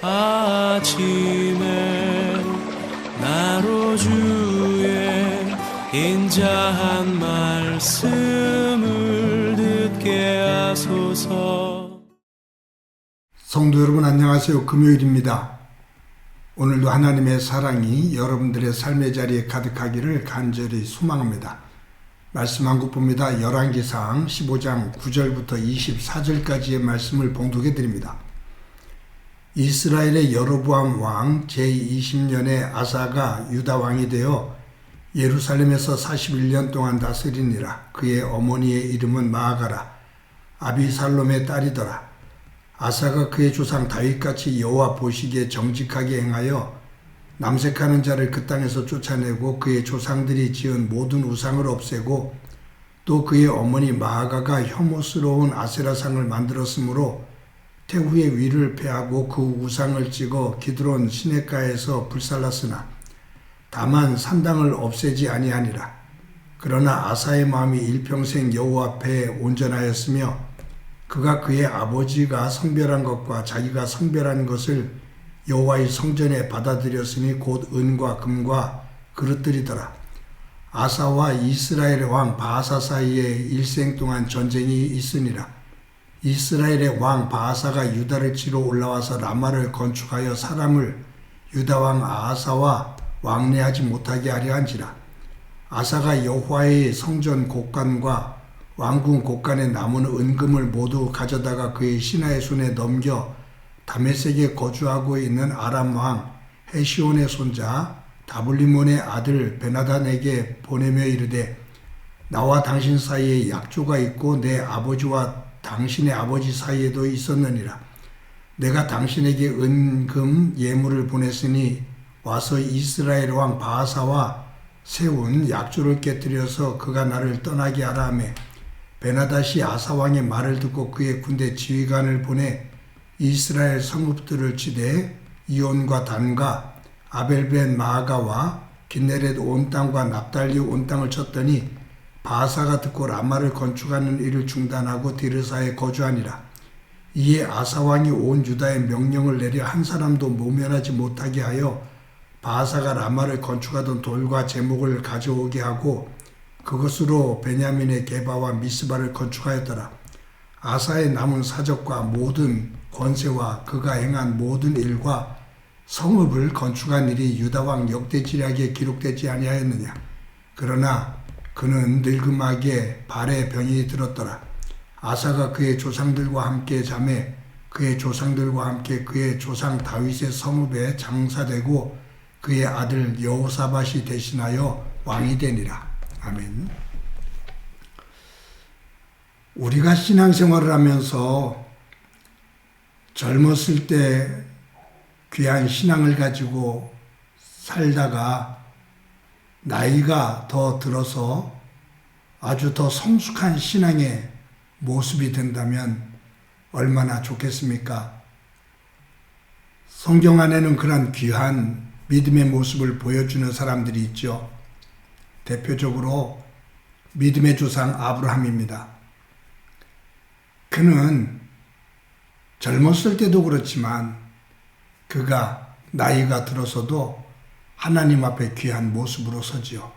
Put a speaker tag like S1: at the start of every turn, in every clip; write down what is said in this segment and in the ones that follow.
S1: 아침에 나로 주의 인자한 말씀을 듣게 하소서.
S2: 성도 여러분 안녕하세요. 금요일입니다. 오늘도 하나님의 사랑이 여러분들의 삶의 자리에 가득하기를 간절히 소망합니다. 말씀 한 국 봅니다. 열왕기상 15장 9절부터 24절까지의 말씀을 봉독해 드립니다. 이스라엘의 여로보암 왕 제20년에 아사가 유다 왕이 되어 예루살렘에서 41년 동안 다스리니라. 그의 어머니의 이름은 마아가라. 아비살롬의 딸이더라. 아사가 그의 조상 다윗같이 여호와 보시기에 정직하게 행하여 남색하는 자를 그 땅에서 쫓아내고 그의 조상들이 지은 모든 우상을 없애고 또 그의 어머니 마아가가 혐오스러운 아세라상을 만들었으므로 태후의 위를 패하고 그 우상을 찍어 기드론 시냇가에서 불살랐으나 다만 산당을 없애지 아니하니라. 그러나 아사의 마음이 일평생 여호와 앞에 온전하였으며 그가 그의 아버지가 성별한 것과 자기가 성별한 것을 여호와의 성전에 받아들였으니 곧 은과 금과 그릇들이더라. 아사와 이스라엘의 왕 바아사 사이에 일생 동안 전쟁이 있으니라. 이스라엘의 왕 바아사가 유다를 치러 올라와서 라마를 건축하여 사람을 유다 왕 아하사와 왕래하지 못하게 하려 한지라. 아사가 여호와의 성전 곡간과 왕궁 곡간에 남은 은금을 모두 가져다가 그의 신하의 손에 넘겨 다메섹에 거주하고 있는 아람 왕 헤시온의 손자 다블리몬의 아들 베나단에게 보내며 이르되 나와 당신 사이에 약조가 있고 내 아버지와 당신의 아버지 사이에도 있었느니라. 내가 당신에게 은금 예물을 보냈으니 와서 이스라엘 왕 바아사와 세운 약조를 깨뜨려서 그가 나를 떠나게 하라 하며 베나닷이 아사 왕의 말을 듣고 그의 군대 지휘관을 보내 이스라엘 성읍들을 치되 이온과 단과 아벨벤 마아가와 긴네렛 온 땅과 납달리 온 땅을 쳤더니 바아사가 듣고 라마를 건축하는 일을 중단하고 디르사에 거주하니라. 이에 아사 왕이 온 유다에 명령을 내려 한 사람도 모면하지 못하게 하여 바아사가 라마를 건축하던 돌과 제목을 가져오게 하고 그것으로 베냐민의 게바와 미스바를 건축하였더라. 아사의 남은 사적과 모든 권세와 그가 행한 모든 일과 성읍을 건축한 일이 유다왕 역대지략에 기록되지 아니하였느냐. 그러나 그는 늙음하게 발에 병이 들었더라. 아사가 그의 조상들과 함께 자매 그의 조상들과 함께 그의 조상 다윗의 성읍에 장사되고 그의 아들 여호사밧이 대신하여 왕이 되니라. 아멘. 우리가 신앙생활을 하면서 젊었을 때 귀한 신앙을 가지고 살다가 나이가 더 들어서 아주 더 성숙한 신앙의 모습이 된다면 얼마나 좋겠습니까? 성경 안에는 그런 귀한 믿음의 모습을 보여주는 사람들이 있죠. 대표적으로 믿음의 조상 아브라함입니다. 그는 젊었을 때도 그렇지만 그가 나이가 들어서도 하나님 앞에 귀한 모습으로 서지요.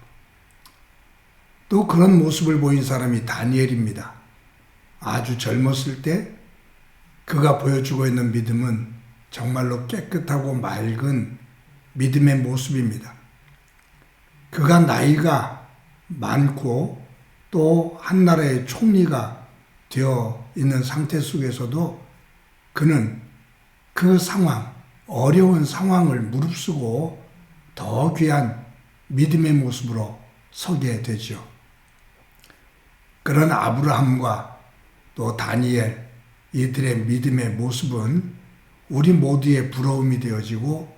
S2: 또 그런 모습을 보인 사람이 다니엘입니다. 아주 젊었을 때 그가 보여주고 있는 믿음은 정말로 깨끗하고 맑은 믿음의 모습입니다. 그가 나이가 많고 또 한 나라의 총리가 되어 있는 상태 속에서도 그는 그 상황, 어려운 상황을 무릅쓰고 더 귀한 믿음의 모습으로 서게 되죠. 그런 아브라함과 또 다니엘, 이들의 믿음의 모습은 우리 모두의 부러움이 되어지고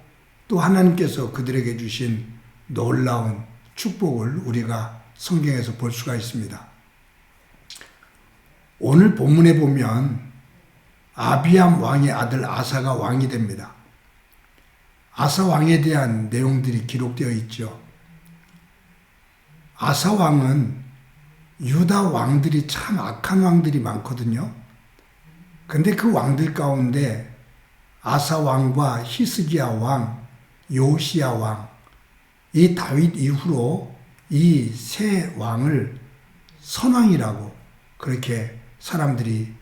S2: 또 하나님께서 그들에게 주신 놀라운 축복을 우리가 성경에서 볼 수가 있습니다. 오늘 본문에 보면 아비암 왕의 아들 아사가 왕이 됩니다. 아사 왕에 대한 내용들이 기록되어 있죠. 아사 왕은 유다 왕들이 참 악한 왕들이 많거든요. 근데 그 왕들 가운데 아사 왕과 히스기야 왕, 요시야 왕, 이 다윗 이후로 이 세 왕을 선왕이라고 그렇게 사람들이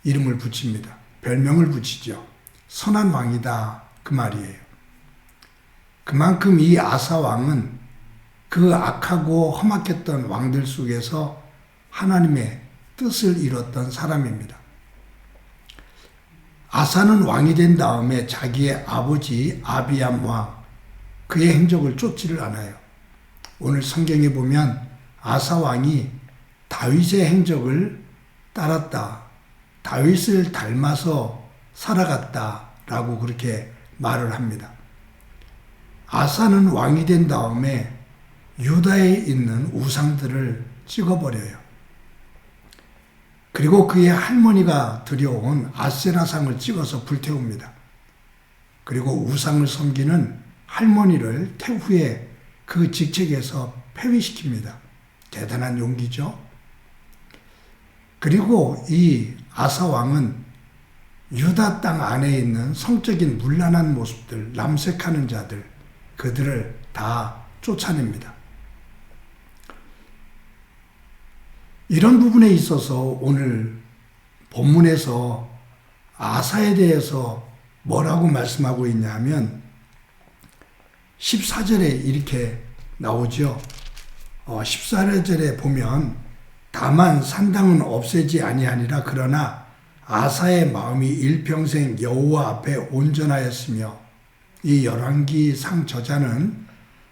S2: 이름을 붙입니다. 별명을 붙이죠. 선한 왕이다 그 말이에요. 그만큼 이 아사 왕은 그 악하고 험악했던 왕들 속에서 하나님의 뜻을 이뤘던 사람입니다. 아사는 왕이 된 다음에 자기의 아버지 아비암 왕, 그의 행적을 쫓지를 않아요. 오늘 성경에 보면 아사 왕이 다윗의 행적을 따랐다, 다윗을 닮아서 살아갔다라고 그렇게 말을 합니다. 아사는 왕이 된 다음에 유다에 있는 우상들을 찍어버려요. 그리고 그의 할머니가 들여온 아세라상을 찍어서 불태웁니다. 그리고 우상을 섬기는 할머니를 태후에 그 직책에서 폐위시킵니다. 대단한 용기죠. 그리고 이 아사 왕은 유다 땅 안에 있는 성적인 문란한 모습들, 남색하는 자들, 그들을 다 쫓아냅니다. 이런 부분에 있어서 오늘 본문에서 아사에 대해서 뭐라고 말씀하고 있냐면 14절에 이렇게 나오죠. 14절에 보면 다만 산당은 없애지 아니하니라 그러나 아사의 마음이 일평생 여호와 앞에 온전하였으며, 이 열왕기상 저자는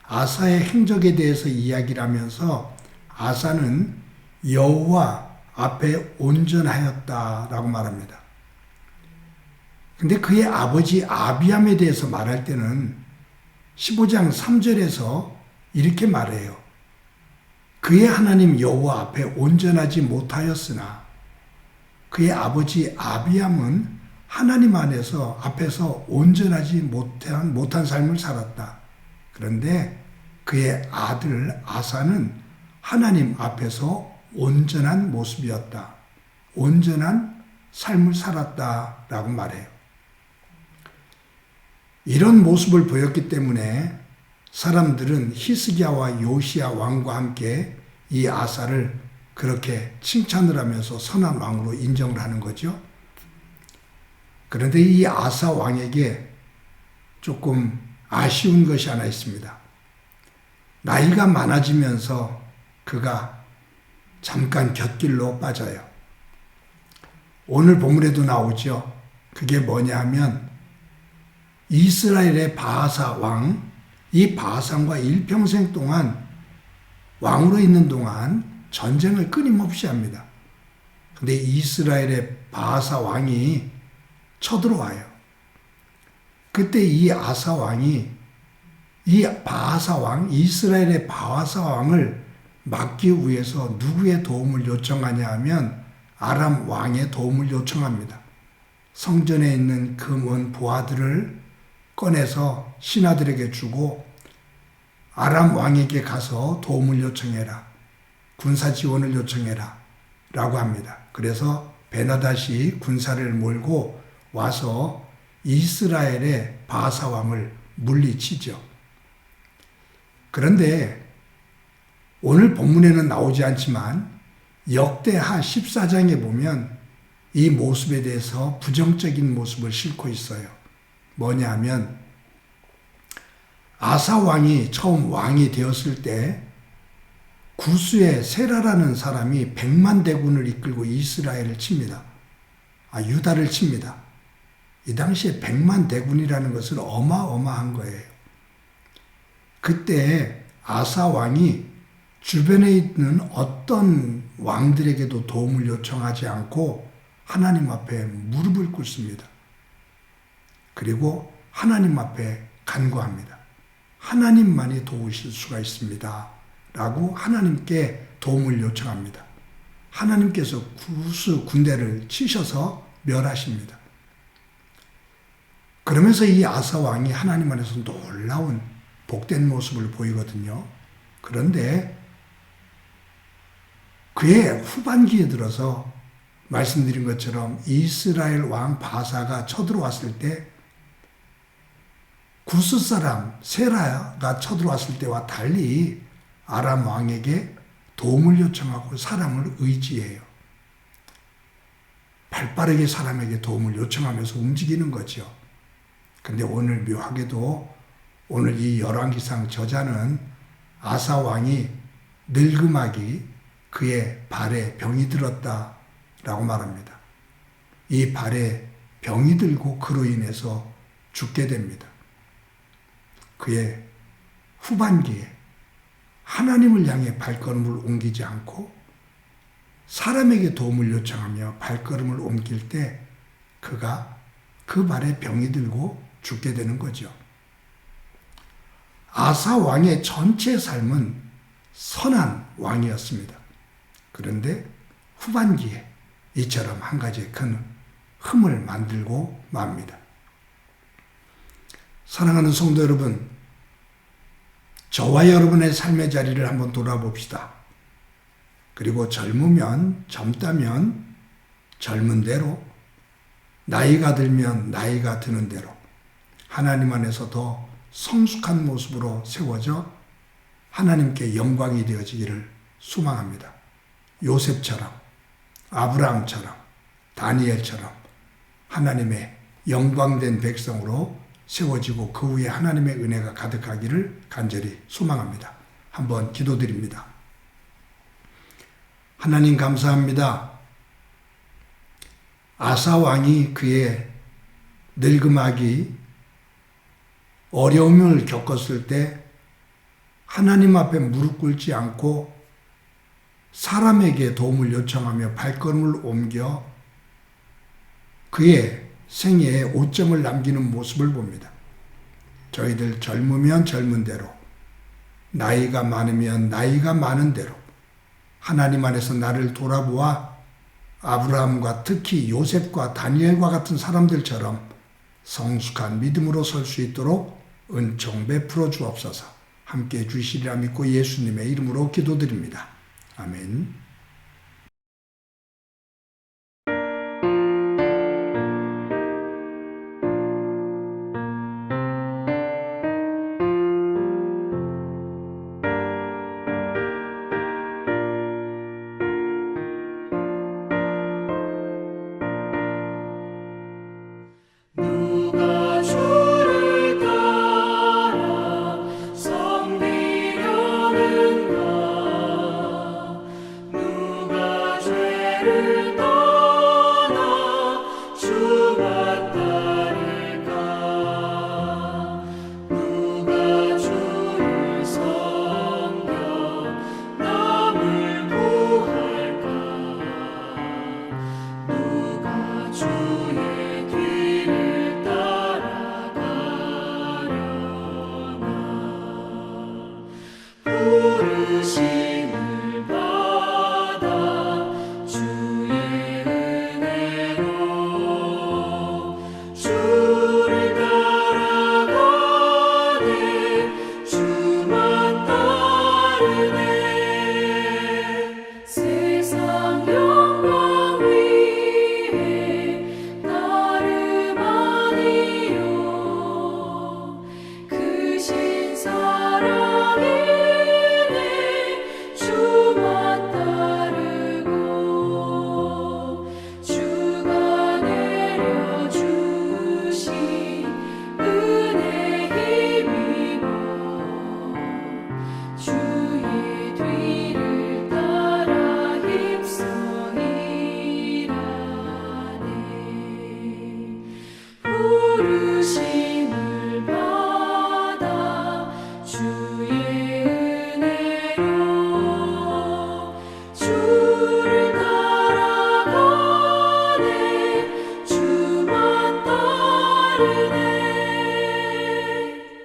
S2: 아사의 행적에 대해서 이야기를 하면서 아사는 여호와 앞에 온전하였다라고 말합니다. 근데 그의 아버지 아비암에 대해서 말할 때는 15장 3절에서 이렇게 말해요. 그의 하나님 여호와 앞에 온전하지 못하였으나, 그의 아버지 아비암은 하나님 안에서 앞에서 온전하지 못한 삶을 살았다. 그런데 그의 아들 아사는 하나님 앞에서 온전한 모습이었다. 온전한 삶을 살았다라고 말해요. 이런 모습을 보였기 때문에 사람들은 히스기야와 요시야 왕과 함께 이 아사를 그렇게 칭찬을 하면서 선한 왕으로 인정을 하는 거죠. 그런데 이 아사 왕에게 조금 아쉬운 것이 하나 있습니다. 나이가 많아지면서 그가 잠깐 곁길로 빠져요. 오늘 본문에도 나오죠. 그게 뭐냐 하면 이스라엘의 바하사 왕, 이 바하상과 일평생 동안 왕으로 있는 동안 전쟁을 끊임없이 합니다. 근데 이스라엘의 바하사 왕이 쳐들어와요. 그때 이 아사 왕이 이 바하사 왕, 이스라엘의 바하사 왕을 막기 위해서 누구의 도움을 요청하냐 하면 아람 왕의 도움을 요청합니다. 성전에 있는 금은 부하들을 꺼내서 신하들에게 주고 아람 왕에게 가서 도움을 요청해라. 군사 지원을 요청해라. 라고 합니다. 그래서 베나닷이 군사를 몰고 와서 이스라엘의 바하사 왕을 물리치죠. 그런데 오늘 본문에는 나오지 않지만 역대하 14장에 보면 이 모습에 대해서 부정적인 모습을 싣고 있어요. 뭐냐 하면 아사 왕이 처음 왕이 되었을 때 구스의 세라라는 사람이 100만 대군을 이끌고 이스라엘을 칩니다. 유다를 칩니다. 이 당시에 100만 대군이라는 것은 어마어마한 거예요. 그때 아사 왕이 주변에 있는 어떤 왕들에게도 도움을 요청하지 않고 하나님 앞에 무릎을 꿇습니다. 그리고 하나님 앞에 간구합니다. 하나님만이 도우실 수가 있습니다. 라고 하나님께 도움을 요청합니다. 하나님께서 구스 군대를 치셔서 멸하십니다. 그러면서 이 아사 왕이 하나님 안에서 놀라운 복된 모습을 보이거든요. 그런데 그의 후반기에 들어서 말씀드린 것처럼 이스라엘 왕 바사가 쳐들어왔을 때 구스 사람 세라가 쳐들어왔을 때와 달리 아람 왕에게 도움을 요청하고 사람을 의지해요. 발빠르게 사람에게 도움을 요청하면서 움직이는 거죠. 근데 오늘 묘하게도 오늘 이 열왕기상 저자는 아사 왕이 늙음하기 그의 발에 병이 들었다라고 말합니다. 이 발에 병이 들고 그로 인해서 죽게 됩니다. 그의 후반기에 하나님을 향해 발걸음을 옮기지 않고 사람에게 도움을 요청하며 발걸음을 옮길 때 그가 그 발에 병이 들고 죽게 되는 거죠. 아사 왕의 전체 삶은 선한 왕이었습니다. 그런데 후반기에 이처럼 한 가지 큰 흠을 만들고 맙니다. 사랑하는 성도 여러분, 저와 여러분의 삶의 자리를 한번 돌아봅시다. 그리고 젊다면 젊은 대로, 나이가 들면 나이가 드는 대로 하나님 안에서 더 성숙한 모습으로 세워져 하나님께 영광이 되어지기를 소망합니다. 요셉처럼, 아브라함처럼, 다니엘처럼 하나님의 영광된 백성으로 세워지고 그 위에 하나님의 은혜가 가득하기를 간절히 소망합니다. 한번 기도드립니다. 하나님 감사합니다. 아사 왕이 그의 늙음하기 어려움을 겪었을 때 하나님 앞에 무릎 꿇지 않고 사람에게 도움을 요청하며 발걸음을 옮겨 그의 생애에 오점을 남기는 모습을 봅니다. 저희들 젊으면 젊은 대로, 나이가 많으면 나이가 많은 대로 하나님 안에서 나를 돌아보아 아브라함과 특히 요셉과 다니엘과 같은 사람들처럼 성숙한 믿음으로 설 수 있도록 은총 베풀어 주옵소서. 함께 해주시리라 믿고 예수님의 이름으로 기도드립니다. 아멘.